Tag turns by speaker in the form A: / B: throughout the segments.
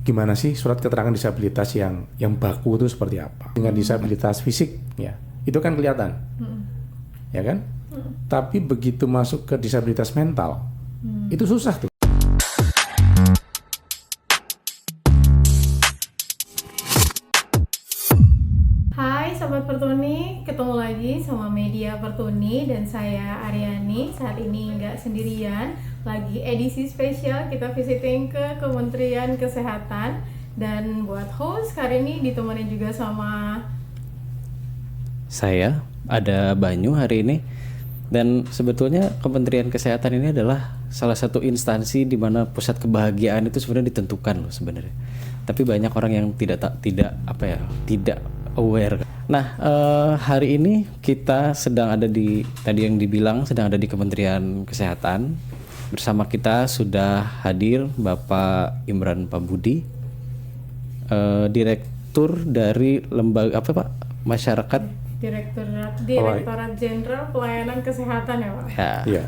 A: gimana sih surat keterangan disabilitas yang baku itu seperti apa. Dengan disabilitas fisik ya itu kan kelihatan, ya kan? Tapi begitu masuk ke disabilitas mental itu susah tuh.
B: Hai Sobat Pertuni, ketemu lagi sama Media Pertuni dan saya Aryani. Saat ini nggak sendirian, lagi edisi spesial kita visiting ke Kementerian Kesehatan. Dan buat host hari ini ditemani juga sama
C: saya, ada Banyu hari ini. Dan sebetulnya Kementerian Kesehatan ini adalah salah satu instansi di mana pusat kebahagiaan itu sebenarnya ditentukan loh sebenarnya. Tapi banyak orang yang tidak aware. Nah, hari ini kita sedang ada di, tadi yang dibilang sedang ada di Kementerian Kesehatan. Bersama kita sudah hadir Bapak Imran Pambudi, Direktur dari lembaga apa Pak? Masyarakat
B: Direktorat Jenderal Pelayanan Kesehatan ya Pak?
C: Ya.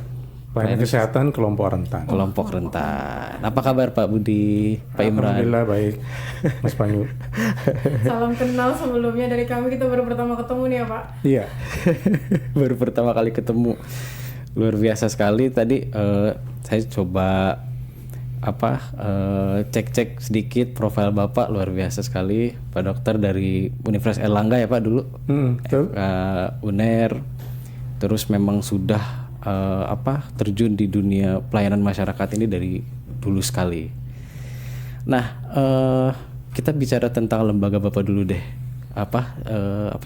A: Pelayanan kesehatan kelompok rentan.
C: Kelompok rentan. Apa kabar Pak Budi? Pak Imran?
A: Alhamdulillah baik, Mas Banyu.
B: Salam kenal sebelumnya dari kami, kita baru pertama ketemu nih ya Pak?
A: Iya.
C: Baru pertama kali ketemu. Luar biasa sekali. Tadi saya coba cek sedikit profil Bapak, luar biasa sekali. Pak Dokter dari Universitas Airlangga ya Pak dulu.
A: Betul.
C: UNER. Terus memang sudah terjun di dunia pelayanan masyarakat ini dari dulu sekali. Nah, kita bicara tentang lembaga Bapak dulu deh. Apa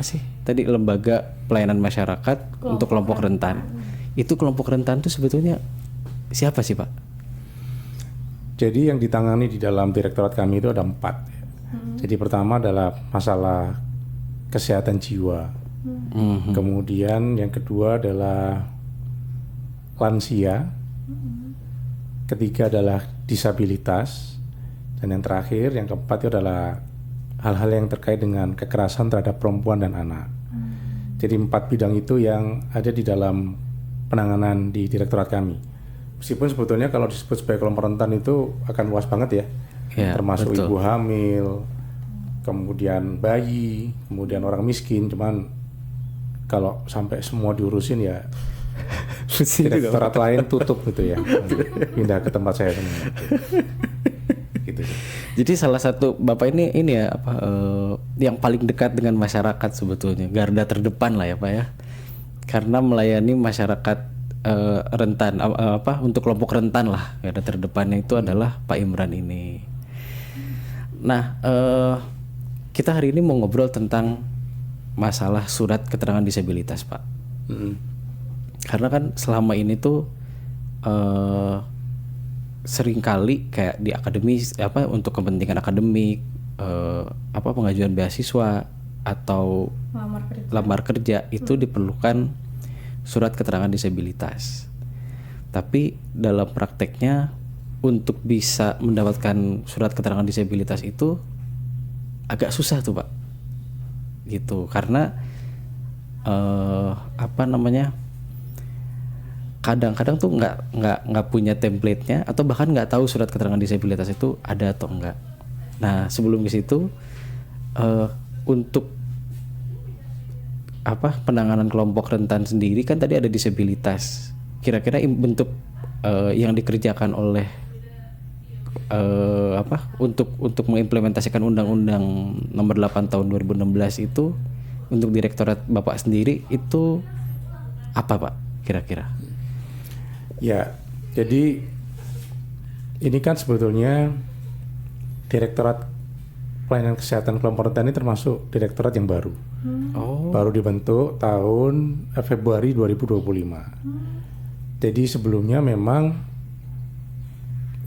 C: sih tadi, lembaga pelayanan masyarakat untuk kelompok rentan. Itu kelompok rentan itu sebetulnya siapa sih Pak?
A: Jadi yang ditangani di dalam direktorat kami itu ada 4. Jadi pertama adalah masalah kesehatan jiwa. Kemudian yang kedua adalah lansia. Ketiga adalah disabilitas. Dan yang terakhir, yang keempat itu adalah hal-hal yang terkait dengan kekerasan terhadap perempuan dan anak. Jadi 4 bidang itu yang ada di dalam penanganan di direktorat kami. Meskipun sebetulnya kalau disebut sebagai kelompok rentan itu akan luas banget ya, termasuk betul. Ibu hamil, kemudian bayi, kemudian orang miskin. Cuman kalau sampai semua diurusin ya direktorat lain tutup gitu ya, pindah ke tempat saya semua. Gitu.
C: Jadi salah satu Bapak ini ya yang paling dekat dengan masyarakat sebetulnya, garda terdepan lah ya Pak ya, karena melayani masyarakat rentan untuk kelompok rentan lah. Garda terdepannya itu adalah Pak Imran ini. Nah, kita hari ini mau ngobrol tentang masalah surat keterangan disabilitas Pak. Karena kan selama ini tuh seringkali kayak di akademis untuk kepentingan akademik, pengajuan beasiswa atau lamar kerja itu diperlukan surat keterangan disabilitas. Tapi dalam prakteknya untuk bisa mendapatkan surat keterangan disabilitas itu agak susah tuh Pak. Gitu. Karena kadang-kadang tuh nggak punya template-nya, atau bahkan nggak tahu surat keterangan disabilitas itu ada atau enggak. Nah, sebelum ke situ untuk penanganan kelompok rentan sendiri kan tadi ada disabilitas. Kira-kira bentuk yang dikerjakan oleh untuk mengimplementasikan Undang-Undang Nomor 8 Tahun 2016 itu untuk direktorat Bapak sendiri itu apa Pak kira-kira?
A: Ya, jadi ini kan sebetulnya direktorat pelayanan kesehatan kelompok rentan ini termasuk direktorat yang baru. Baru dibentuk tahun Februari 2025. Jadi sebelumnya memang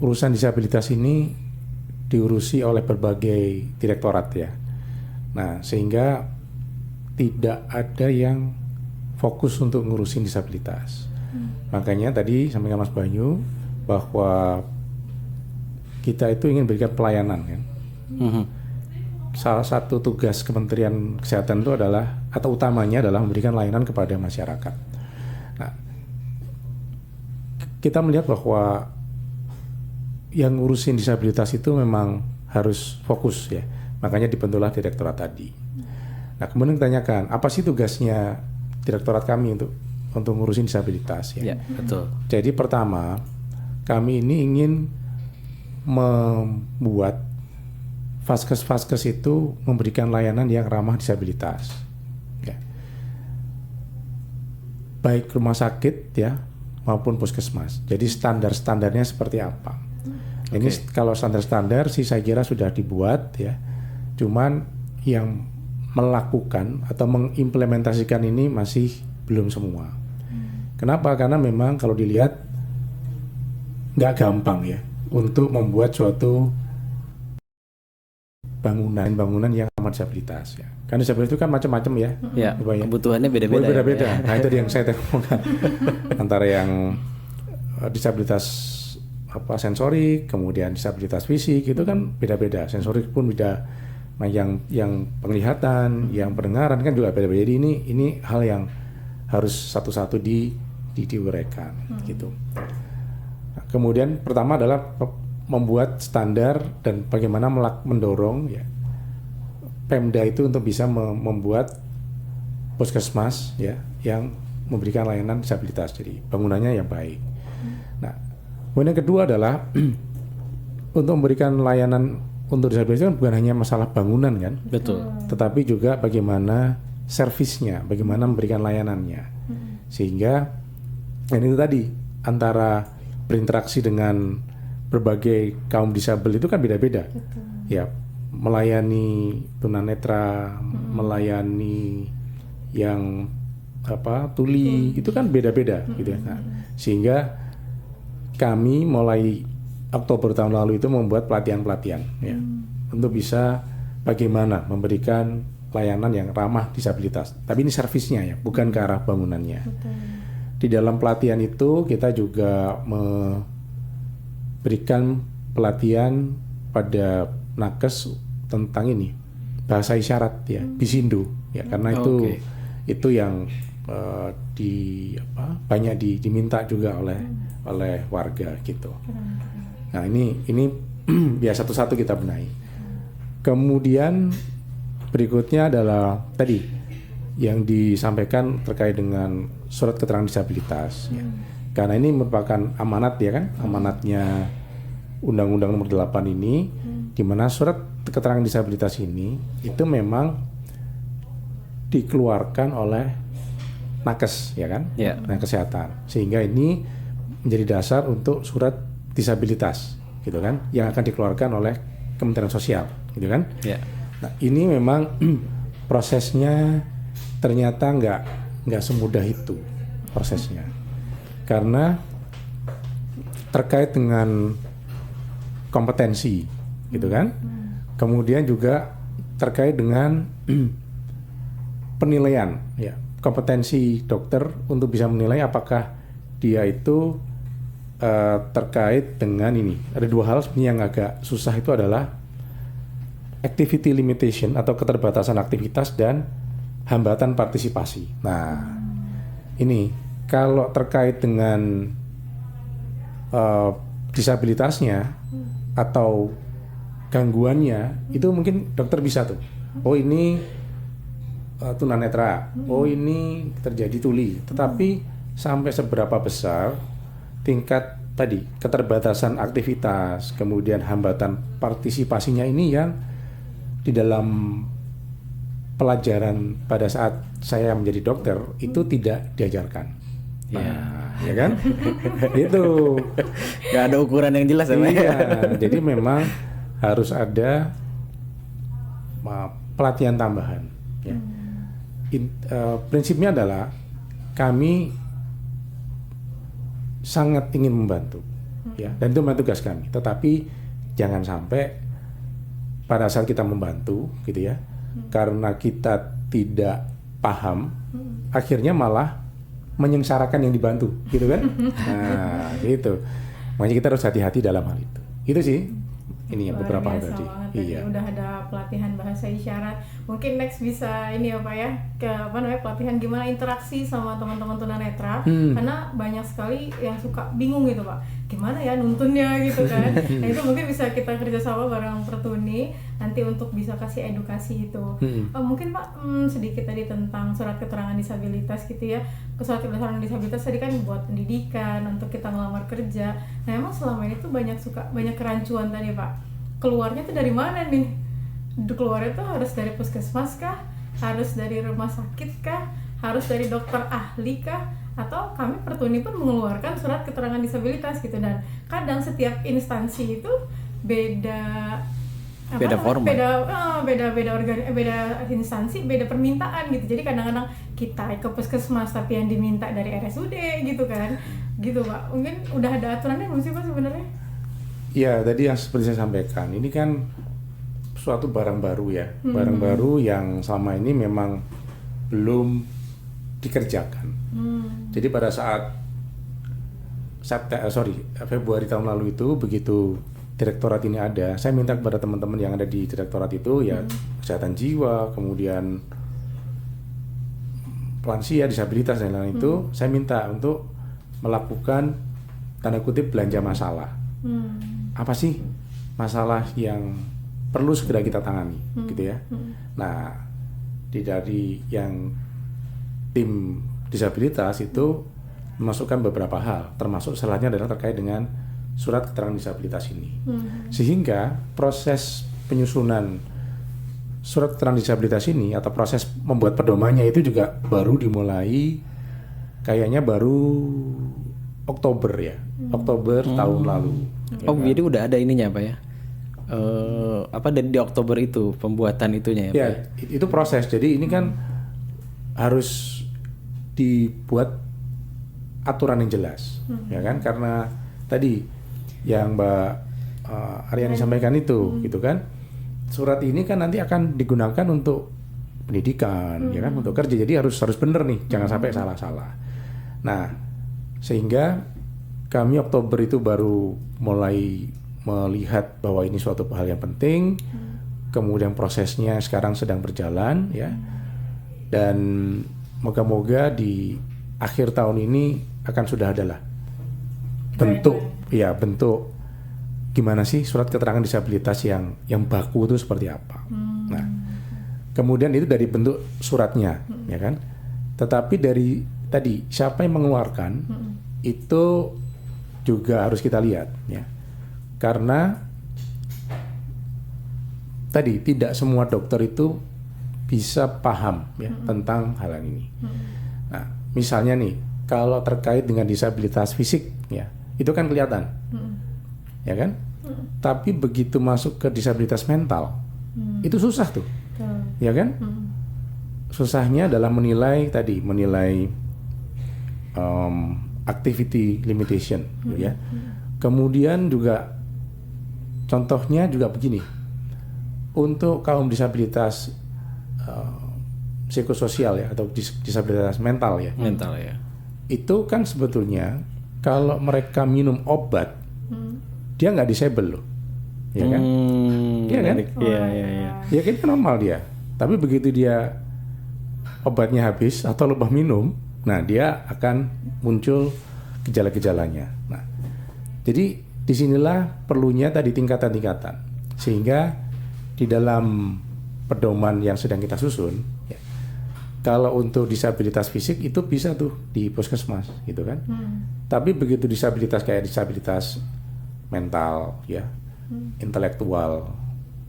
A: urusan disabilitas ini diurusi oleh berbagai direktorat ya. Nah, sehingga tidak ada yang fokus untuk ngurusin disabilitas. Makanya tadi sampaikan Mas Banyu bahwa kita itu ingin berikan pelayanan kan. Salah satu tugas Kementerian Kesehatan itu adalah, atau utamanya adalah memberikan layanan kepada masyarakat. Nah, kita melihat bahwa yang ngurusin disabilitas itu memang harus fokus ya. Makanya dibentuklah direktorat tadi. Nah, kemudian ditanyakan, apa sih tugasnya direktorat kami untuk ngurusin disabilitas ya?
C: Ya, betul.
A: Jadi pertama, kami ini ingin membuat vaskes-vaskes itu memberikan layanan yang ramah disabilitas. Ya. Baik rumah sakit ya maupun puskesmas. Jadi standar-standarnya seperti apa? Ini kalau standar-standar sih saya kira sudah dibuat ya. Cuman yang melakukan atau mengimplementasikan ini masih belum semua. Kenapa? Karena memang kalau dilihat nggak gampang ya untuk membuat suatu bangunan yang ramah disabilitas ya. Karena disabilitas itu kan macam-macam ya.
C: Ya, kebutuhannya beda-beda.
A: Beda-beda.
C: Ya.
A: Nah, itu yang saya temukan antara yang disabilitas sensorik, kemudian disabilitas fisik itu kan beda-beda. Sensorik pun beda. Nah, yang penglihatan, yang pendengaran kan juga beda-beda. Jadi ini hal yang harus satu-satu diuraikan gitu. Nah, kemudian pertama adalah membuat standar dan bagaimana mendorong ya Pemda itu untuk bisa membuat puskesmas ya yang memberikan layanan disabilitas. Jadi bangunannya yang baik. Nah, kemudian yang kedua adalah untuk memberikan layanan untuk disabilitas kan bukan hanya masalah bangunan kan,
C: Betul.
A: tetapi juga bagaimana servisnya, bagaimana memberikan layanannya, sehingga itu tadi antara berinteraksi dengan berbagai kaum disabel itu kan beda-beda, ya melayani tunanetra, melayani yang tuli itu kan beda-beda gitu ya. Nah, sehingga kami mulai Oktober tahun lalu itu membuat pelatihan-pelatihan ya untuk bisa bagaimana memberikan layanan yang ramah disabilitas. Tapi ini servisnya ya, bukan ke arah bangunannya. Di dalam pelatihan itu kita juga memberikan pelatihan pada nakes tentang ini bahasa isyarat ya, Bisindo ya, karena itu yang banyak diminta juga oleh warga gitu. Nah ini biar satu-satu kita benahi. Kemudian berikutnya adalah tadi yang disampaikan terkait dengan surat keterangan disabilitas ya. Karena ini merupakan amanat ya kan, amanatnya Undang-Undang Nomor 8 ini, di mana surat keterangan disabilitas ini itu memang dikeluarkan oleh nakes ya kan, Nah kesehatan, sehingga ini menjadi dasar untuk surat disabilitas gitu kan, yang akan dikeluarkan oleh Kementerian Sosial gitu kan. Nah ini memang prosesnya ternyata nggak semudah itu prosesnya, karena terkait dengan kompetensi gitu kan, kemudian juga terkait dengan penilaian ya, kompetensi dokter untuk bisa menilai apakah dia itu terkait dengan ini. Ada dua hal sebenarnya yang agak susah, itu adalah activity limitation atau keterbatasan aktivitas dan hambatan partisipasi. Nah, ini kalau terkait dengan disabilitasnya atau gangguannya, itu mungkin dokter bisa tuh. Oh ini tunanetra, oh ini terjadi tuli. Tetapi sampai seberapa besar tingkat tadi keterbatasan aktivitas, kemudian hambatan partisipasinya, ini yang di dalam pelajaran pada saat saya menjadi dokter itu tidak diajarkan. Nah, ya kan? Itu
C: nggak ada ukuran yang jelas ya.
A: Iya, jadi memang harus ada pelatihan tambahan. Ya. Prinsipnya adalah kami sangat ingin membantu, ya, dan itu memang tugas kami. Tetapi jangan sampai pada saat kita membantu, gitu ya, karena kita tidak paham, akhirnya malah menyengsarakan yang dibantu, gitu kan? Nah, gitu. Makanya kita harus hati-hati dalam hal itu. Itu sih, ini yang beberapa hal tadi.
B: tadi
A: Iya.
B: udah ada pelatihan bahasa isyarat. Mungkin next bisa ini ya Pak ya, ke pelatihan gimana interaksi sama teman-teman tunanetra. Karena banyak sekali yang suka bingung gitu Pak, gimana ya nuntunnya gitu kan. Nah itu mungkin bisa kita kerjasama bareng Pertuni nanti untuk bisa kasih edukasi itu. Mungkin Pak sedikit tadi tentang surat keterangan disabilitas gitu ya. Surat keterangan disabilitas tadi kan buat pendidikan, untuk kita ngelamar kerja. Nah emang selama ini tuh banyak kerancuan tadi Pak. Keluarnya tuh dari mana nih? Keluarnya tuh harus dari puskesmas kah? Harus dari rumah sakit kah? Harus dari dokter ahli kah? Atau kami Pertuni pun mengeluarkan surat keterangan disabilitas gitu. Dan kadang setiap instansi itu beda
C: format.
B: beda instansi, beda permintaan gitu. Jadi kadang-kadang kita ke puskesmas tapi yang diminta dari RSUD gitu kan. Gitu Pak. Mungkin udah ada aturannya belum sih Pak sebenarnya?
A: Ya, tadi yang seperti saya sampaikan, ini kan suatu barang baru ya, barang baru yang selama ini memang belum dikerjakan. Jadi pada saat Februari tahun lalu itu, begitu direktorat ini ada, saya minta kepada teman-teman yang ada di direktorat itu ya, kesehatan jiwa, kemudian lansia, disabilitas dan lain-lain itu, saya minta untuk melakukan tanda kutip belanja masalah. Apa sih masalah yang perlu segera kita tangani, gitu ya. Nah, dari yang tim disabilitas itu memasukkan beberapa hal, termasuk salahnya adalah terkait dengan surat keterangan disabilitas ini. Sehingga proses penyusunan surat keterangan disabilitas ini atau proses membuat pedomannya itu juga baru dimulai, kayaknya baru Oktober ya, Oktober tahun lalu.
C: Oh, jadi udah ada ininya Pak ya? Dari di Oktober itu pembuatan itunya ya?
A: Ya,
C: Pak?
A: itu proses. Jadi ini kan harus dibuat aturan yang jelas, ya kan? Karena tadi yang Mbak Aryani sampaikan itu, gitu kan? Surat ini kan nanti akan digunakan untuk pendidikan, ya kan? Untuk kerja. Jadi harus benar nih, jangan sampai salah-salah. Nah, sehingga kami Oktober itu baru mulai melihat bahwa ini suatu hal yang penting. Kemudian prosesnya sekarang sedang berjalan ya. Dan moga-moga di akhir tahun ini akan sudah adalah bentuk gimana sih surat keterangan disabilitas yang baku itu seperti apa. Nah, kemudian itu dari bentuk suratnya ya kan. Tetapi dari tadi siapa yang mengeluarkan itu juga harus kita lihat ya. Karena tadi tidak semua dokter itu bisa paham ya tentang hal ini. Nah, misalnya nih, kalau terkait dengan disabilitas fisik ya, itu kan kelihatan. Ya kan? Tapi begitu masuk ke disabilitas mental, itu susah tuh. Ya kan? Susahnya adalah menilai activity limitation ya. Kemudian juga contohnya juga begini, untuk kaum disabilitas psikososial ya atau disabilitas mental ya.
C: Mental ya.
A: Itu kan sebetulnya kalau mereka minum obat, dia nggak disable loh, ya kan? Iya kan?
C: Iya.
A: Ya kan normal dia. Tapi begitu dia obatnya habis atau lupa minum, nah dia akan muncul gejala-gejalanya. Nah, jadi disinilah perlunya tadi tingkatan-tingkatan, sehingga di dalam pedoman yang sedang kita susun, ya, kalau untuk disabilitas fisik itu bisa tuh di puskesmas, gitu kan. Tapi begitu disabilitas kayak disabilitas mental, ya, intelektual,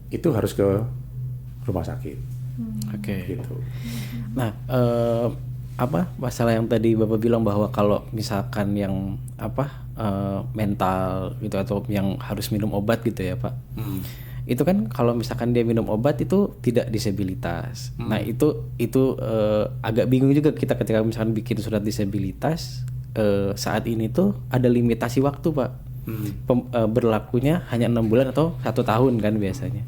A: itu harus ke rumah sakit.
C: Oke.
A: Gitu.
C: Nah, masalah yang tadi Bapak bilang bahwa kalau misalkan yang mental gitu atau yang harus minum obat gitu ya Pak, itu kan kalau misalkan dia minum obat itu tidak disabilitas. Nah itu agak bingung juga kita ketika misalkan bikin surat disabilitas saat ini tuh ada limitasi waktu Pak. Berlakunya hanya 6 bulan atau 1 tahun kan biasanya.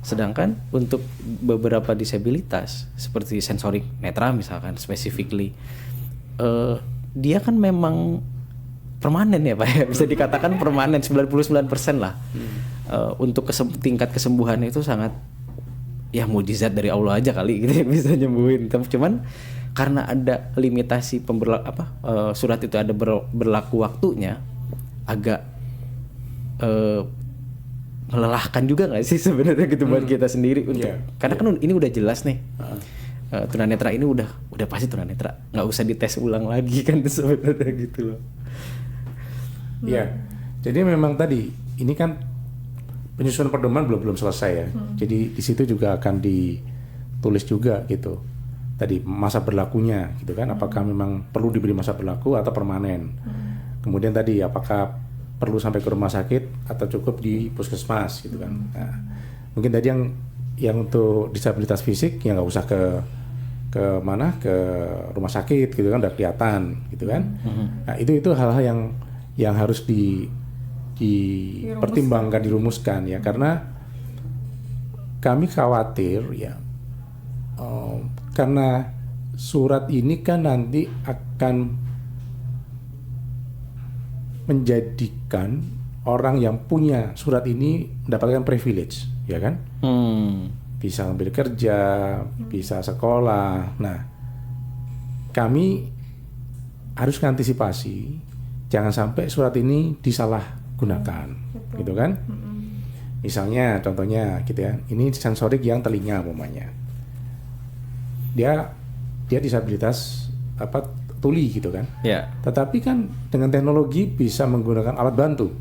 C: Sedangkan untuk beberapa disabilitas seperti sensorik netra misalkan specifically, dia kan memang permanen ya Pak ya, bisa dikatakan permanen 99% lah. untuk tingkat kesembuhan itu sangat ya mujizat dari Allah aja kali gitu bisa nyembuhin. Cuman karena ada limitasi surat itu ada berlaku waktunya, agak melelahkan juga nggak sih sebenarnya gitu buat kita sendiri untuk karena kan ini udah jelas nih tunanetra ini udah pasti tunanetra, nggak usah dites ulang lagi kan sebenarnya gitu loh.
A: Iya, jadi memang tadi ini kan penyusunan pedoman belum selesai ya. Jadi di situ juga akan ditulis juga gitu. Tadi masa berlakunya gitu kan, apakah memang perlu diberi masa berlaku atau permanen. Kemudian tadi apakah perlu sampai ke rumah sakit atau cukup di puskesmas gitu kan. Nah, mungkin tadi yang untuk disabilitas fisik ya nggak usah ke rumah sakit gitu kan, udah kelihatan gitu kan. Nah, itu hal-hal yang harus dipertimbangkan, dirumuskan ya, karena kami khawatir ya karena surat ini kan nanti akan menjadikan orang yang punya surat ini mendapatkan privilege, ya kan? Bisa ambil kerja, bisa sekolah. Nah, kami harus mengantisipasi jangan sampai surat ini disalahgunakan, gitu kan? Misalnya, contohnya, gitu ya. Ini sensorik yang telinga, umpamanya. Dia disabilitas tuli gitu kan.
C: Ya.
A: Tetapi kan dengan teknologi bisa menggunakan alat bantu,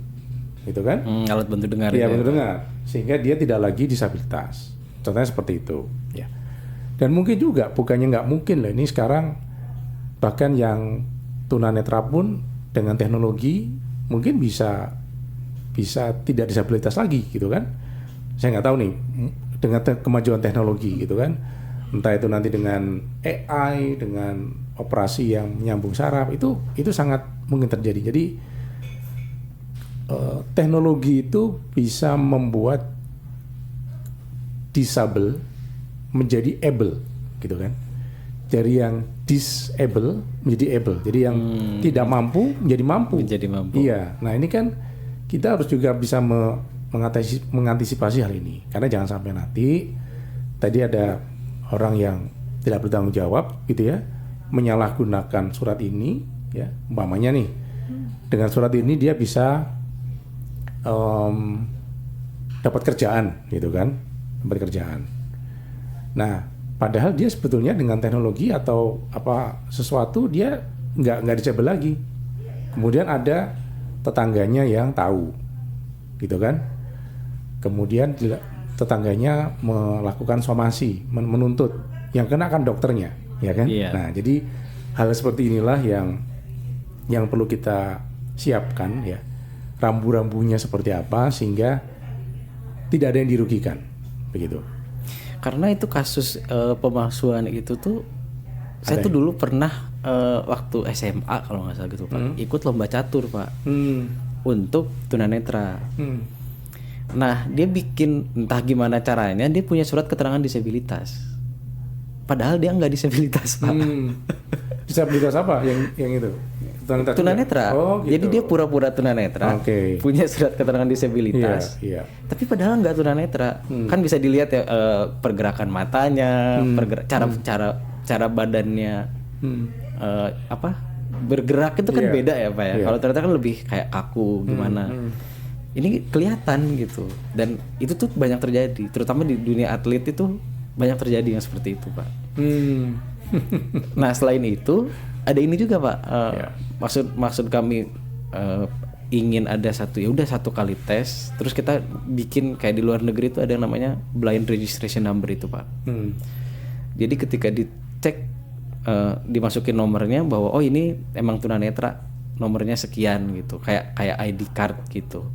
A: gitu kan?
C: Alat bantu dengar.
A: Iya, bantu dengar, sehingga dia tidak lagi disabilitas. Contohnya seperti itu, ya. Dan mungkin juga bukannya nggak mungkin lah, ini sekarang bahkan yang tunanetra pun dengan teknologi mungkin bisa tidak disabilitas lagi, gitu kan? Saya nggak tahu nih dengan kemajuan teknologi, gitu kan? Entah itu nanti dengan AI, dengan operasi yang menyambung saraf, itu sangat mungkin terjadi. Jadi teknologi itu bisa membuat disable menjadi able, gitu kan? Dari yang disable menjadi able, jadi yang tidak mampu menjadi mampu. Iya. Nah, ini kan kita harus juga bisa mengantisipasi hal ini, karena jangan sampai nanti tadi ada orang yang tidak bertanggung jawab, gitu ya, menyalahgunakan surat ini, ya, umpamanya nih, dengan surat ini dia bisa dapat kerjaan, gitu kan, dapat kerjaan. Nah, padahal dia sebetulnya dengan teknologi atau sesuatu dia nggak disable lagi. Kemudian ada tetangganya yang tahu, gitu kan. Kemudian tetangganya melakukan somasi, menuntut, yang kena kan dokternya, ya kan.
C: Iya.
A: Nah, jadi hal seperti inilah yang perlu kita siapkan, ya, rambu-rambunya seperti apa sehingga tidak ada yang dirugikan, begitu.
C: Karena itu kasus pemalsuan itu tuh saya tuh dulu pernah waktu SMA kalau nggak salah gitu Pak, ikut lomba catur Pak, untuk tunanetra. Nah, dia bikin entah gimana caranya dia punya surat keterangan disabilitas, padahal dia nggak disabilitas Pak.
A: Disabilitas apa yang itu?
C: Tunanetra.
A: Oh, gitu.
C: Jadi dia pura-pura tunanetra, punya surat keterangan disabilitas.
A: Iya.
C: Tapi padahal nggak tunanetra. Kan bisa dilihat ya pergerakan matanya, cara badannya, bergerak itu kan beda ya Pak ya. Kalau tunanetra kan lebih kayak kaku gimana. Ini kelihatan gitu. Dan itu tuh banyak terjadi, terutama di dunia atlet itu banyak terjadi yang seperti itu Pak. Nah, selain itu ada ini juga Pak, maksud kami ingin ada satu kali tes, terus kita bikin kayak di luar negeri itu ada yang namanya blind registration number itu Pak. Jadi ketika dicek dimasukin nomornya bahwa oh ini emang tunanetra, nomornya sekian gitu, kayak ID card gitu.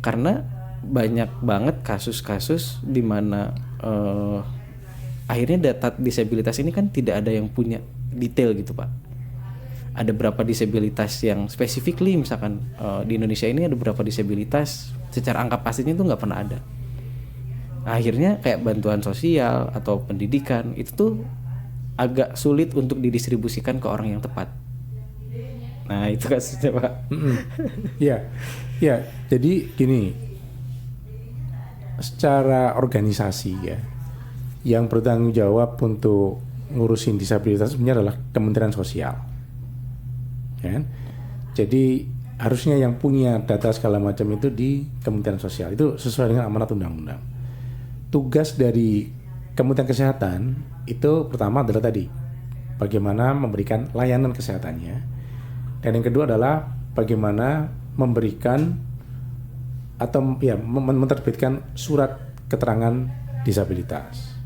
C: Karena banyak banget kasus-kasus di mana akhirnya data disabilitas ini kan tidak ada yang punya detail gitu Pak. Ada berapa disabilitas yang specifically misalkan di Indonesia ini ada berapa disabilitas secara angka pastinya itu nggak pernah ada. Akhirnya kayak bantuan sosial atau pendidikan itu tuh agak sulit untuk didistribusikan ke orang yang tepat. Nah, itu kasusnya Pak.
A: Ya, jadi gini, secara organisasi ya, yang bertanggung jawab untuk ngurusin disabilitas sebenarnya adalah Kementerian Sosial, ya kan? Jadi harusnya yang punya data segala macam itu di Kementerian Sosial, itu sesuai dengan amanat undang-undang. Tugas dari Kementerian Kesehatan itu pertama adalah tadi bagaimana memberikan layanan kesehatannya, dan yang kedua adalah bagaimana memberikan atau ya menerbitkan surat keterangan disabilitas.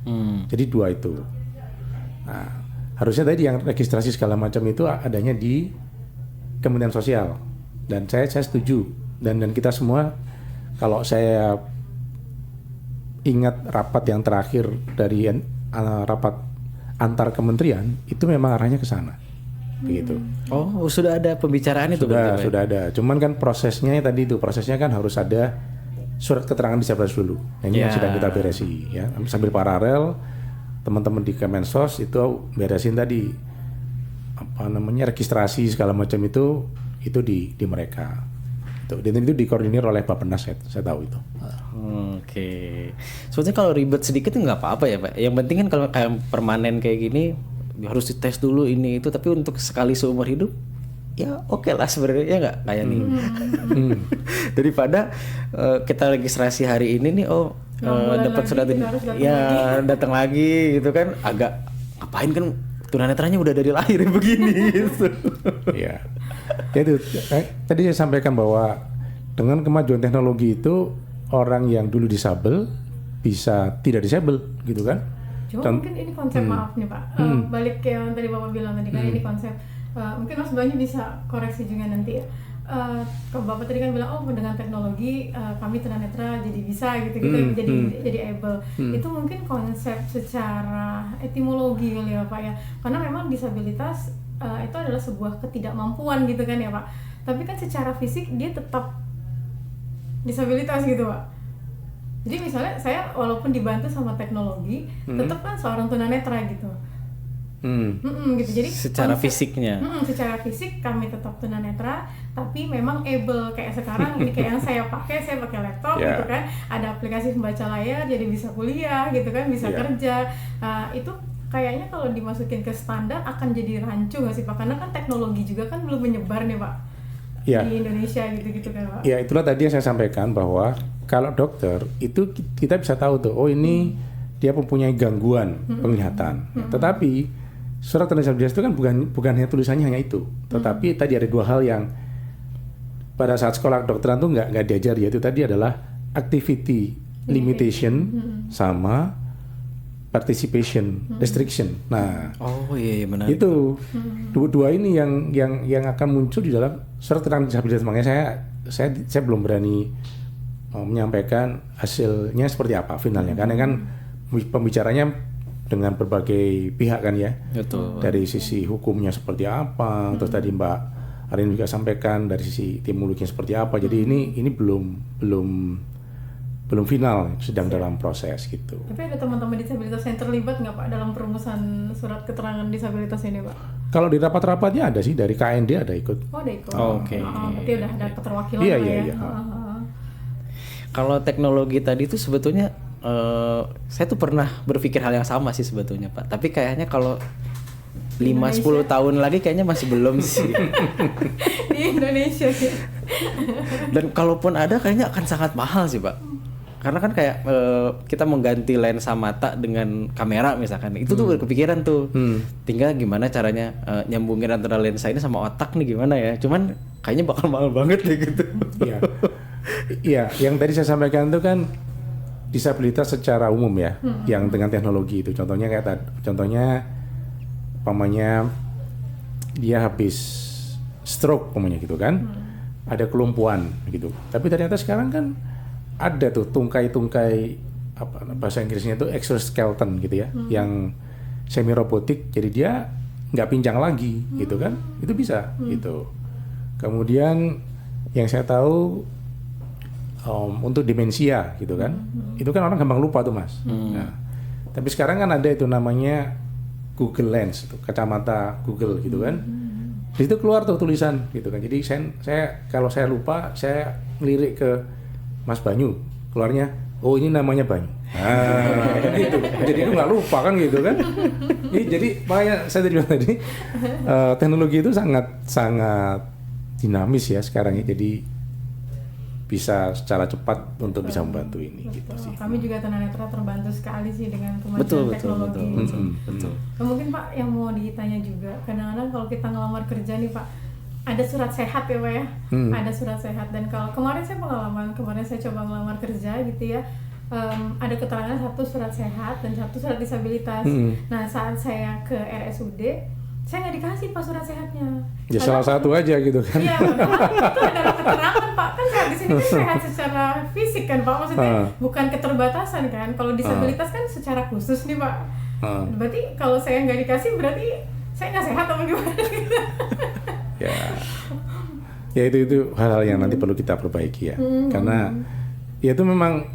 A: Jadi dua itu. Nah, harusnya tadi yang registrasi segala macam itu adanya di Kementerian Sosial, dan saya setuju, dan kita semua, kalau saya ingat rapat yang terakhir dari rapat antar kementerian itu memang arahnya ke sana. Begitu.
C: Oh, sudah ada pembicaraan itu berarti, Pak?
A: Sudah ada. Cuman kan prosesnya tadi itu, prosesnya kan harus ada surat keterangan disabilitas dulu. Nah, ini yang sedang kita beresi ya. Sambil paralel teman-teman di Kemensos itu beresin tadi registrasi segala macam itu di mereka. Dan itu dikoordinir oleh Bappenas, saya tahu itu.
C: Oke. Sebetulnya kalau ribet sedikit nggak apa-apa ya, Pak. Yang penting kan kalau kayak permanen kayak gini harus dites dulu ini itu, tapi untuk sekali seumur hidup ya oke lah sebenarnya, ya nggak kayak nih. Daripada kita registrasi hari ini nih dapat surat ini ya datang lagi gitu kan, agak ngapain kan, tunanetranya udah dari lahir begini gitu.
A: Iya. Itu tadi saya sampaikan bahwa dengan kemajuan teknologi itu orang yang dulu disabel bisa tidak disabel gitu kan.
B: Cuma mungkin ini konsep, maaf nih Pak, balik ke yang tadi Bapak bilang tadi kan ini konsep, mungkin Mas Banyu bisa koreksi juga nanti ya. Kalau Bapak tadi kan bilang, oh dengan teknologi kami tunanetra jadi bisa gitu-gitu, jadi able. Itu mungkin konsep secara etimologi kali ya Pak ya, karena memang disabilitas itu adalah sebuah ketidakmampuan gitu kan ya Pak. Tapi kan secara fisik dia tetap disabilitas gitu Pak. Jadi misalnya saya walaupun dibantu sama teknologi, tetap kan seorang tunanetra gitu. Gitu. Jadi
C: secara fisiknya.
B: Secara fisik kami tetap tunanetra, tapi memang able kayak sekarang ini kayak yang saya pakai laptop gitu kan, ada aplikasi pembaca layar, jadi bisa kuliah gitu kan, bisa kerja. Itu kayaknya kalau dimasukin ke standar akan jadi rancu nggak sih Pak? Karena kan teknologi juga kan belum menyebar nih Pak di Indonesia gitu kan Pak.
A: Ya itulah tadi yang saya sampaikan bahwa kalau dokter itu kita bisa tahu tuh, oh ini dia mempunyai gangguan penglihatan. Tetapi surat tanda disabilitas itu kan bukan hanya tulisannya hanya itu, tetapi tadi ada dua hal yang pada saat sekolah kedokteran tuh nggak diajar, yaitu tadi adalah activity limitation sama participation restriction. Nah,
C: benar.
A: Itu dua ini yang akan muncul di dalam surat keterangan disabilitas. Makanya saya belum berani menyampaikan hasilnya seperti apa finalnya, karena kan pembicaranya dengan berbagai pihak kan ya. Betul. Dari sisi hukumnya seperti apa, terus tadi Mbak Arin juga sampaikan dari sisi etimologinya seperti apa. Jadi ini belum final, sedang dalam proses gitu.
B: Tapi ada teman-teman disabilitas yang terlibat nggak Pak dalam perumusan surat keterangan disabilitas ini Pak?
A: Kalau di rapat-rapatnya ada sih, dari KND ada ikut.
B: Oh ada ikut.
C: Oke.
B: Berarti udah ada keterwakilan
A: iya.
C: Kalau teknologi tadi itu sebetulnya saya tuh pernah berpikir hal yang sama sih sebetulnya Pak. Tapi kayaknya kalau 5-10 tahun lagi kayaknya masih belum sih.
B: Di Indonesia sih.
C: Dan kalaupun ada kayaknya akan sangat mahal sih Pak. Karena kan kayak kita mengganti lensa mata dengan kamera misalkan, itu tuh berkepikiran tuh. Tinggal gimana caranya nyambungin antara lensa ini sama otak nih gimana ya. Cuman kayaknya bakal mahal banget deh gitu.
A: Iya, yang tadi saya sampaikan itu kan disabilitas secara umum ya, yang dengan teknologi itu. Contohnya umpamanya dia habis stroke umpamanya gitu kan, ada kelumpuhan gitu. Tapi ternyata sekarang kan ada tuh tungkai bahasa Inggrisnya itu exoskeleton gitu ya, yang semi robotik, jadi dia nggak pincang lagi gitu kan, itu bisa gitu. Kemudian yang saya tahu untuk demensia gitu kan, itu kan orang gampang lupa tuh Mas. Nah, tapi sekarang kan ada itu namanya Google Lens, itu kacamata Google gitu kan. Di situ keluar tuh tulisan gitu kan. Jadi saya kalau saya lupa, saya ngelirik ke Mas Banyu, keluarnya oh ini namanya banyu. Gitu. Jadi itu nggak lupa kan gitu kan. Jadi makanya saya tadi bilang tadi teknologi itu sangat dinamis ya sekarang ya. Jadi bisa secara cepat untuk bisa membantu ini gitu sih.
B: Kami juga tunanetra terbantu sekali sih dengan kemajuan
C: Betul.
B: teknologi.
C: Betul.
B: Nah, mungkin Pak yang mau ditanya juga, kadang-kadang kalau kita ngelamar kerja nih Pak, ada surat sehat ya Pak ya, ada surat sehat. Dan kalau kemarin saya coba ngelamar kerja gitu ya, ada keterangan satu surat sehat dan satu surat disabilitas. Nah saat saya ke RSUD, saya nggak dikasih Pak surat sehatnya.
A: Ya salah satu aja gitu kan.
B: Iya, itu adalah keterangan Pak. Kan sehat di sini kan sehat secara fisik kan Pak, maksudnya bukan keterbatasan kan. Kalau disabilitas kan secara khusus nih Pak. Berarti kalau saya nggak dikasih berarti saya nggak sehat atau gimana gitu.
A: Ya itu hal-hal yang nanti perlu kita perbaiki ya. Karena ya itu memang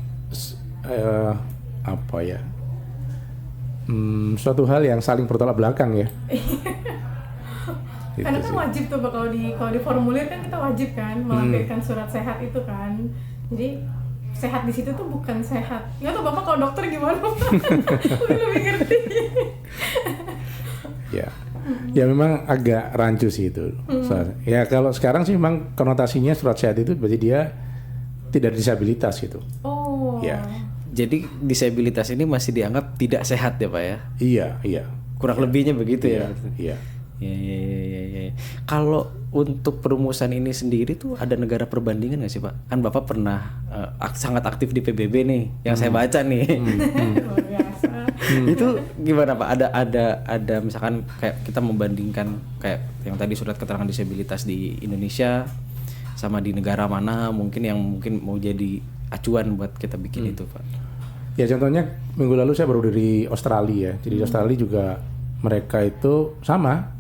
A: suatu hal yang saling bertolak belakang ya.
B: Karena kan wajib tuh Pak, kalau di formulir kan kita wajib kan melampirkan surat sehat itu kan. Jadi sehat di situ tuh bukan sehat. Nggak tahu Bapak kalau dokter gimana Pak? Lebih ngerti.
A: Ya memang agak rancu sih itu. Ya kalau sekarang sih memang konotasinya surat sehat itu berarti dia tidak disabilitas gitu.
B: Oh.
A: Ya.
C: Jadi disabilitas ini masih dianggap tidak sehat ya Pak ya?
A: Iya.
C: Kurang lebihnya begitu ya?
A: Iya.
C: Ya. Kalau untuk perumusan ini sendiri tuh ada negara perbandingan nggak sih Pak? Kan Bapak pernah sangat aktif di PBB nih, yang saya baca nih.
B: Luar biasa.
C: Itu gimana Pak? Ada misalkan kayak kita membandingkan kayak yang tadi surat keterangan disabilitas di Indonesia sama di negara mana mungkin mau jadi acuan buat kita bikin itu Pak?
A: Ya contohnya minggu lalu saya baru dari Australia ya. Jadi di Australia juga mereka itu sama.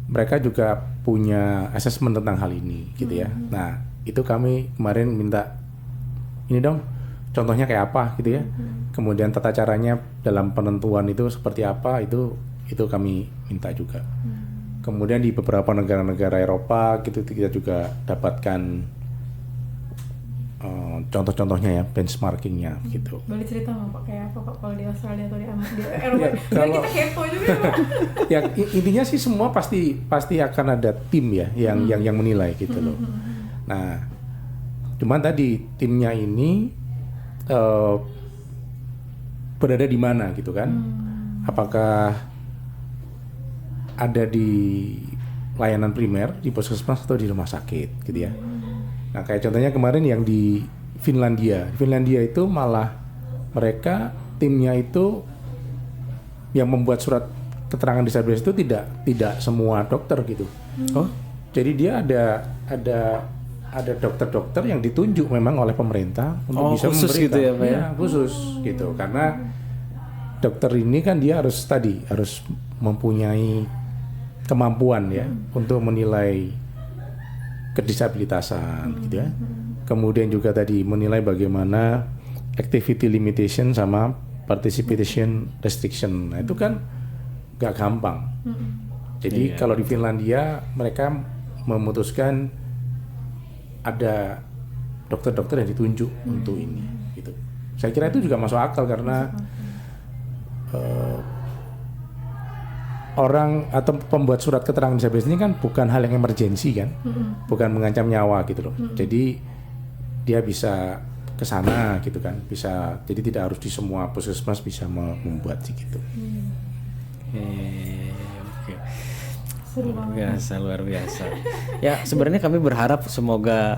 A: Mereka juga punya assessment tentang hal ini gitu ya. Nah itu kami kemarin minta ini dong contohnya kayak apa gitu ya. Kemudian tata caranya dalam penentuan itu seperti apa itu kami minta juga. Kemudian di beberapa negara-negara Eropa gitu kita juga dapatkan contoh-contohnya ya, benchmarkingnya gitu.
B: Boleh cerita nggak Pak kayak apa Pak kalau di Australia atau di Eropa?
A: Ya,
B: Kita kepo juga Pak.
A: Ya intinya sih semua pasti akan ada tim ya yang menilai gitu loh. Nah, cuman tadi timnya ini berada di mana gitu kan? Apakah ada di layanan primer di puskesmas atau di rumah sakit gitu ya? Nah kayak contohnya kemarin yang di Finlandia itu malah mereka timnya itu yang membuat surat keterangan disabilitas itu tidak semua dokter gitu. Oh, jadi dia ada dokter-dokter yang ditunjuk memang oleh pemerintah untuk bisa
C: khusus
A: memberikan
C: gitu ya, Pak ya?
A: Khusus gitu karena dokter ini kan dia harus mempunyai kemampuan ya untuk menilai kedisabilitasan gitu ya. Kemudian juga tadi menilai bagaimana activity limitation sama participation restriction. Nah, itu kan gak gampang. Jadi kalau di Finlandia mereka memutuskan ada dokter-dokter yang ditunjuk untuk ini gitu. Saya kira itu juga masuk akal karena orang atau pembuat surat keterangan disabilitas ini kan bukan hal yang emergensi kan, bukan mengancam nyawa gitu loh. Jadi dia bisa ke sana gitu kan, bisa. Jadi tidak harus di semua puskesmas bisa membuat sih gitu.
C: Oke. Luar biasa. Ya sebenarnya kami berharap semoga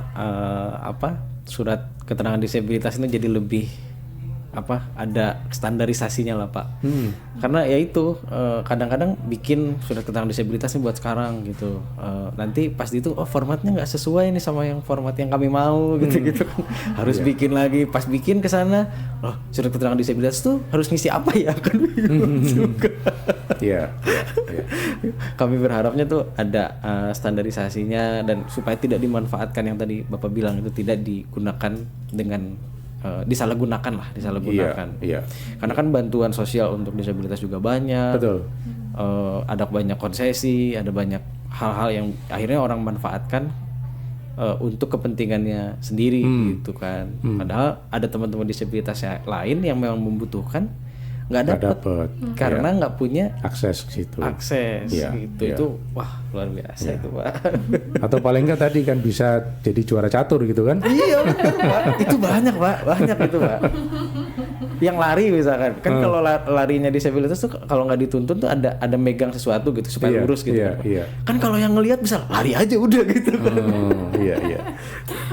C: surat keterangan disabilitas ini jadi lebih ada standarisasinya lah Pak. Karena ya itu kadang-kadang bikin surat keterangan disabilitas ini buat sekarang gitu. Nanti pas itu formatnya nggak sesuai nih sama yang format yang kami mau gitu kan. Harus bikin lagi. Pas bikin ke sana, surat keterangan disabilitas tuh harus ngisi apa ya kan juga.
A: Iya.
C: Kami berharapnya tuh ada standarisasinya dan supaya tidak dimanfaatkan yang tadi Bapak bilang itu tidak digunakan dengan disalahgunakan.
A: Iya.
C: Karena kan bantuan sosial untuk disabilitas juga banyak.
A: Betul.
C: Ada banyak konsesi, ada banyak hal-hal yang akhirnya orang manfaatkan untuk kepentingannya sendiri gitu kan. Padahal ada teman-teman disabilitas yang lain yang memang membutuhkan nggak
A: Nggak
C: dapat
A: dapet.
C: karena nggak punya
A: Akses ke situ.
C: akses
A: Iya,
C: gitu.
A: iya.
C: Itu wah luar biasa itu Pak.
A: Atau paling nggak tadi kan bisa jadi juara catur gitu kan?
C: Iya, Pak. Itu banyak Pak, banyak itu Pak. Yang lari misalkan, kan kalau larinya disabilitas tuh kalau nggak dituntun tuh ada megang sesuatu gitu supaya
A: Iya,
C: lurus gitu.
A: iya,
C: Pak.
A: iya.
C: Kan kalau yang ngelihat bisa lari aja udah gitu.
A: Iya, iya.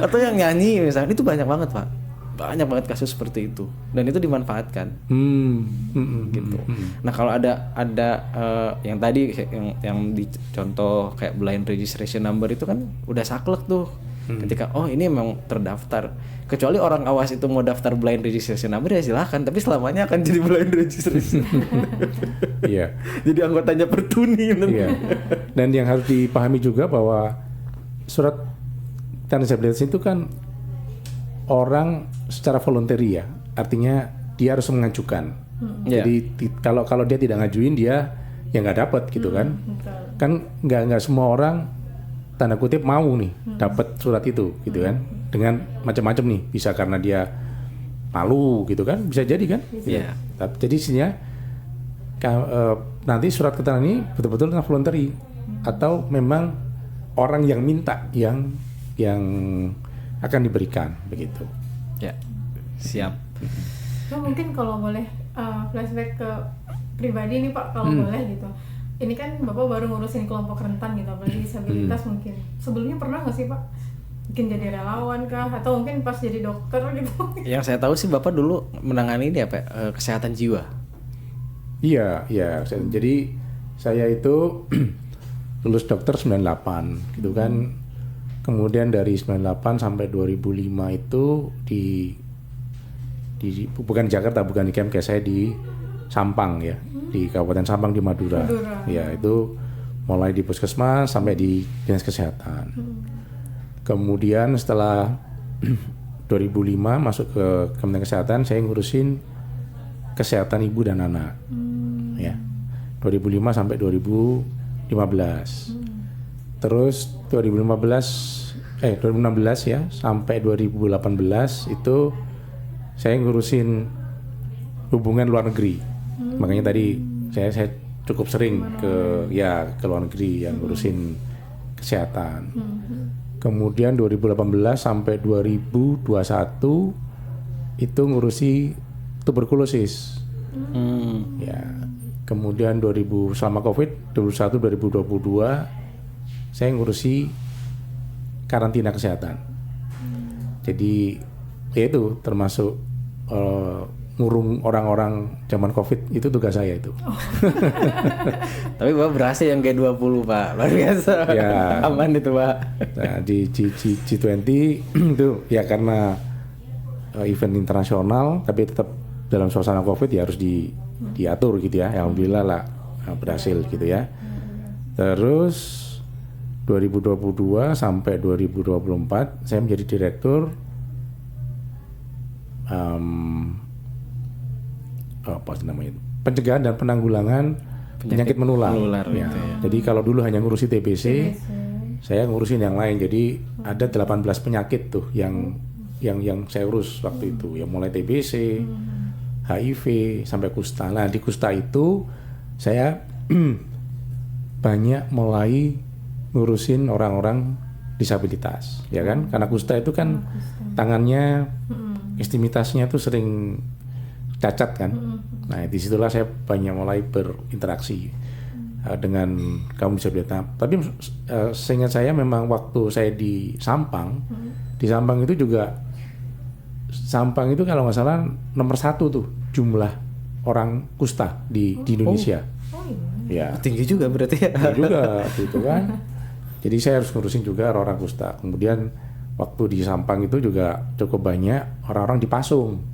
C: Atau yang nyanyi misalkan itu banyak banget Pak, banyak banget kasus seperti itu dan itu dimanfaatkan gitu. Nah kalau ada yang tadi yang dicontoh kayak blind registration number itu kan udah saklek tuh. Ketika ini memang terdaftar, kecuali orang awas itu mau daftar blind registration number ya silahkan, tapi selamanya akan jadi blind registration.
A: Iya.
C: Jadi anggotanya Pertuni.
A: Iya. Dan yang harus dipahami juga bahwa surat tanda disabilitas itu kan orang secara voluntary ya, artinya dia harus mengajukan. Jadi kalau dia tidak ngajuin dia ya nggak dapat gitu kan. Kan nggak semua orang tanda kutip mau nih dapat surat itu gitu kan, dengan macam-macam nih, bisa karena dia malu gitu kan, bisa jadi kan.
C: Iya.
A: Jadi isinya nanti surat keterangan ini betul-betul tentang voluntary atau memang orang yang minta yang akan diberikan begitu.
C: Ya, siap.
B: Nah, mungkin kalau boleh flashback ke pribadi nih Pak, kalau boleh gitu. Ini kan Bapak baru ngurusin kelompok rentan gitu, apalagi disabilitas mungkin. Sebelumnya pernah nggak sih Pak mungkin jadi relawan kah? Atau mungkin pas jadi dokter gitu?
C: Yang saya tahu sih Bapak dulu menangani ini apa kesehatan jiwa.
A: Iya. Jadi saya itu lulus dokter 98 gitu kan. Kemudian dari 98 sampai 2005 itu di bukan di Jakarta, bukan di Kemkes, saya di Sampang ya, di Kabupaten Sampang di Madura. Ya, itu mulai di puskesmas sampai di dinas kesehatan. Kemudian setelah 2005 masuk ke Kementerian Kesehatan, saya ngurusin kesehatan ibu dan anak. Ya. 2005 sampai 2015. Terus 2016 ya sampai 2018 itu saya ngurusin hubungan luar negeri. Makanya tadi saya cukup sering ke luar negeri yang ngurusin kesehatan. Kemudian 2018 sampai 2021 itu ngurusi tuberkulosis. Ya. Kemudian selama Covid 2021 2022 saya ngurusi karantina kesehatan. Jadi ya itu termasuk ngurung orang-orang zaman Covid, itu tugas saya itu.
C: Tapi Bapak berhasil yang G20 Pak, luar biasa.
A: Ya.
C: Aman itu Pak.
A: Nah, di G20 itu ya karena event internasional, tapi tetap dalam suasana Covid ya harus diatur gitu ya. Alhamdulillah lah berhasil gitu ya. Terus 2022 sampai 2024 saya menjadi direktur apa sih namanya itu? Pencegahan dan penanggulangan penyakit menular. Ya.
C: Gitu ya.
A: Jadi kalau dulu hanya ngurusi TBC, saya ngurusin yang lain. Jadi ada 18 penyakit tuh yang saya urus waktu itu. Ya mulai TBC, HIV sampai kusta. Nah, di kusta itu saya banyak mulai ngurusin orang-orang disabilitas, ya kan? Karena kusta itu kan tangannya ekstremitasnya tuh sering cacat kan. Nah, disitulah saya banyak mulai berinteraksi dengan kaum disabilitas. Tapi seingat saya memang waktu saya di Sampang, di Sampang itu juga Sampang itu kalau nggak salah nomor 1 tuh jumlah orang kusta di Indonesia. Ya.
C: Tinggi juga berarti ya.
A: Tinggi juga gitu kan. Jadi saya harus ngurusin juga orang kusta. Kemudian waktu di Sampang itu juga cukup banyak orang-orang di Pasung.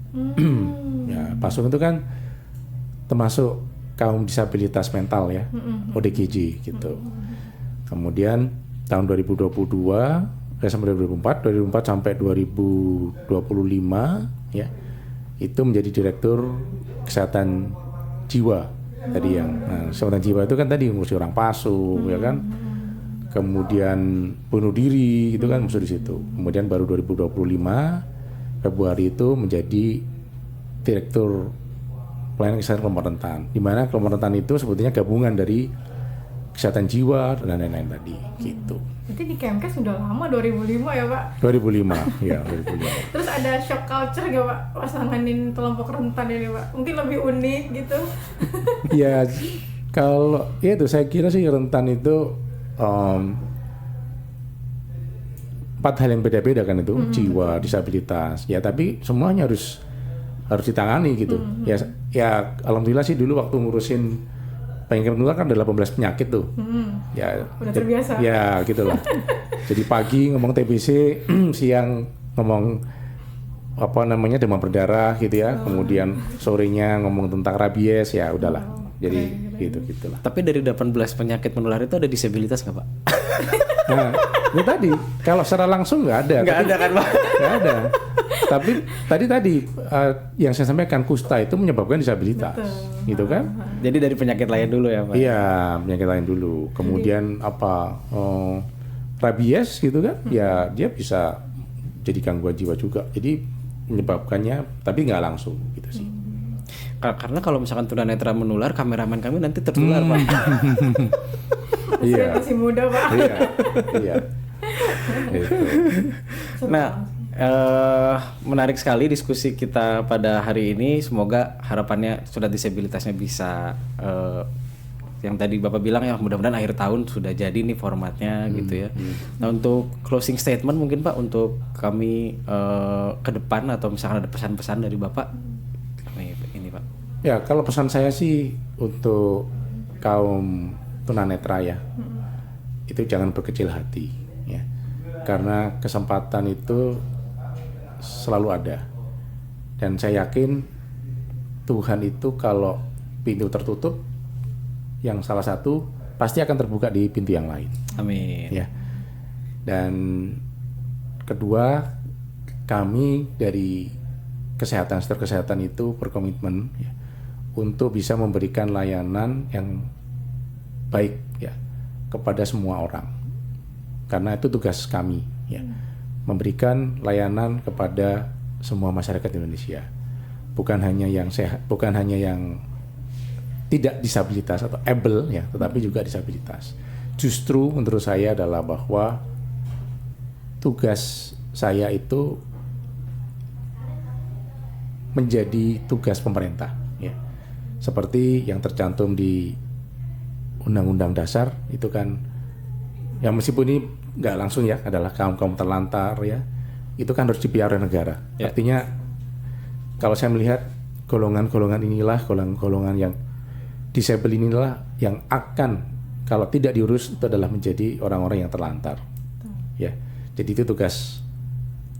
A: Ya, Pasung itu kan termasuk kaum disabilitas mental ya, ODGJ gitu. Kemudian tahun 2022 sampai 2004 sampai 2025 ya, itu menjadi direktur kesehatan jiwa tadi yang. Nah, kesehatan jiwa itu kan tadi ngurusi orang Pasung ya kan. kemudian bunuh diri itu kan masuk di situ. Kemudian baru 2025 Februari itu menjadi Direktur Pelayanan Kesehatan Kelompok Rentan, di mana kelompok rentan itu sebetulnya gabungan dari kesehatan jiwa dan lain-lain tadi gitu.
B: Berarti di Kemkes sudah lama, 2005 ya Pak?
A: 2005 ya 2005.
B: Terus ada shock culture gak Pak pas nanganin kelompok rentan ini Pak? Mungkin lebih unik gitu.
A: Ya kalau ya itu saya kira sih rentan itu 4 hal yang beda-beda kan itu, jiwa, disabilitas ya, tapi semuanya harus ditangani gitu. Ya alhamdulillah sih dulu waktu ngurusin penyakit menular kan ada 18 penyakit tuh. Ya
B: udah terbiasa.
A: Ya gitulah. Jadi pagi ngomong TBC, siang ngomong apa namanya demam berdarah gitu ya. Kemudian sorenya ngomong tentang rabies, ya udahlah. Jadi gitulah.
C: Tapi dari 18 penyakit menular itu ada disabilitas nggak Pak?
A: Nah, ini tadi kalau secara langsung nggak ada.
C: Nggak ada kan Pak?
A: Nggak ada. Tapi tadi yang saya sampaikan kusta itu menyebabkan disabilitas, gitu kan?
C: Jadi dari penyakit lain dulu ya Pak?
A: Iya, penyakit lain dulu. Kemudian rabies gitu kan? Ya dia bisa jadi gangguan jiwa juga. Jadi menyebabkannya, tapi nggak langsung gitu sih.
C: Karena kalau misalkan tunanetra menular, kameramen kami nanti tertular Pak.
B: Saya masih muda Pak.
A: Iya. Gitu.
C: Nah, menarik sekali diskusi kita pada hari ini. Semoga harapannya surat disabilitasnya bisa yang tadi Bapak bilang ya, mudah-mudahan akhir tahun sudah jadi nih formatnya gitu ya. Nah, untuk closing statement mungkin Pak untuk kami ke depan, atau misalkan ada pesan-pesan dari Bapak ini Pak.
A: Ya, kalau pesan saya sih untuk kaum tunanetra ya, itu jangan berkecil hati ya, karena kesempatan itu selalu ada, dan saya yakin Tuhan itu kalau pintu tertutup, yang salah satu pasti akan terbuka di pintu yang lain.
C: Amin.
A: Ya. Dan kedua, kami dari sektor kesehatan itu berkomitmen ya, untuk bisa memberikan layanan yang baik ya kepada semua orang, karena itu tugas kami ya, memberikan layanan kepada semua masyarakat Indonesia, bukan hanya yang sehat, bukan hanya yang tidak disabilitas atau able ya, tetapi juga disabilitas. Justru menurut saya adalah bahwa tugas saya itu menjadi tugas pemerintah ya, seperti yang tercantum di Undang-Undang Dasar itu kan, yang meskipun ini nggak langsung ya, adalah kaum terlantar ya, itu kan harus dipiara negara.
C: Ya.
A: Artinya kalau saya melihat golongan-golongan inilah, golongan-golongan yang disabel inilah yang akan, kalau tidak diurus, itu adalah menjadi orang-orang yang terlantar. Ya, jadi itu tugas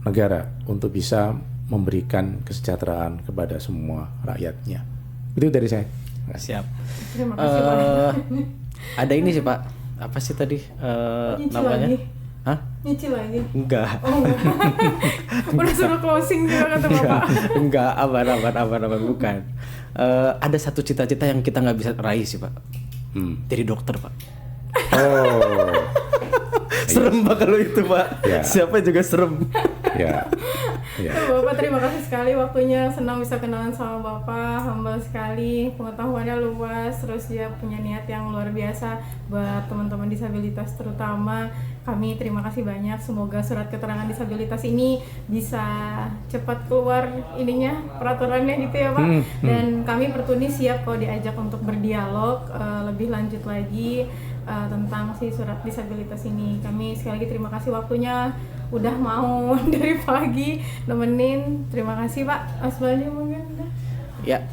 A: negara untuk bisa memberikan kesejahteraan kepada semua rakyatnya. Itu dari saya.
C: Siap.
B: Terima kasih Pak.
C: Ada ini sih Pak, apa sih tadi
B: Nyicil
C: namanya?
B: lagi?
C: Hah?
B: Nyicil lagi?
C: Enggak.
B: Oh, udah suruh closing juga kata Bapak.
C: Enggak, aman, bukan. Ada satu cita-cita yang kita nggak bisa raih sih Pak. Jadi dokter Pak.
A: Oh.
C: Serem Pak kalau itu Pak.
A: Ya.
C: Siapa juga serem.
A: Ya. Ya.
B: Bapak terima kasih sekali waktunya, senang bisa kenalan sama Bapak, humble sekali, pengetahuannya luas, terus dia punya niat yang luar biasa buat teman-teman disabilitas terutama. Kami terima kasih banyak, semoga surat keterangan disabilitas ini bisa cepat keluar ininya, peraturannya gitu ya Pak. Dan kami Pertuni siap kalau diajak untuk berdialog lebih lanjut lagi tentang si surat disabilitas ini. Kami sekali lagi terima kasih waktunya, udah mau dari pagi nemenin. Terima kasih Pak. Asbalnya mungkin
C: Ya,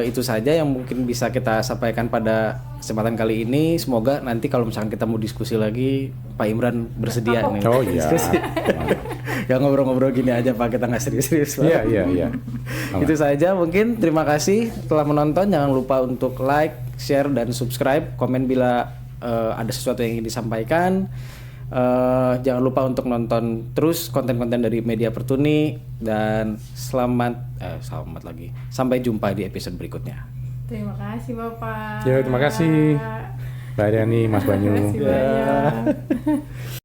C: itu saja yang mungkin bisa kita sampaikan pada kesempatan kali ini. Semoga nanti kalau misalkan kita mau diskusi lagi, Pak Imran bersedia nih.
A: Oh iya.
C: Ya ngobrol-ngobrol gini aja Pak, kita nggak serius-serius Pak.
A: Iya.
C: Itu saja mungkin. Terima kasih telah menonton. Jangan lupa untuk like, share, dan subscribe. Komen bila ada sesuatu yang ingin disampaikan. Jangan lupa untuk nonton terus konten-konten dari Media Pertuni, dan selamat lagi. Sampai jumpa di episode berikutnya.
B: terima kasih Bapak.
A: Ya, terima kasih. Mbak Ariani, Mas Banyu.
B: Terima kasih banyak.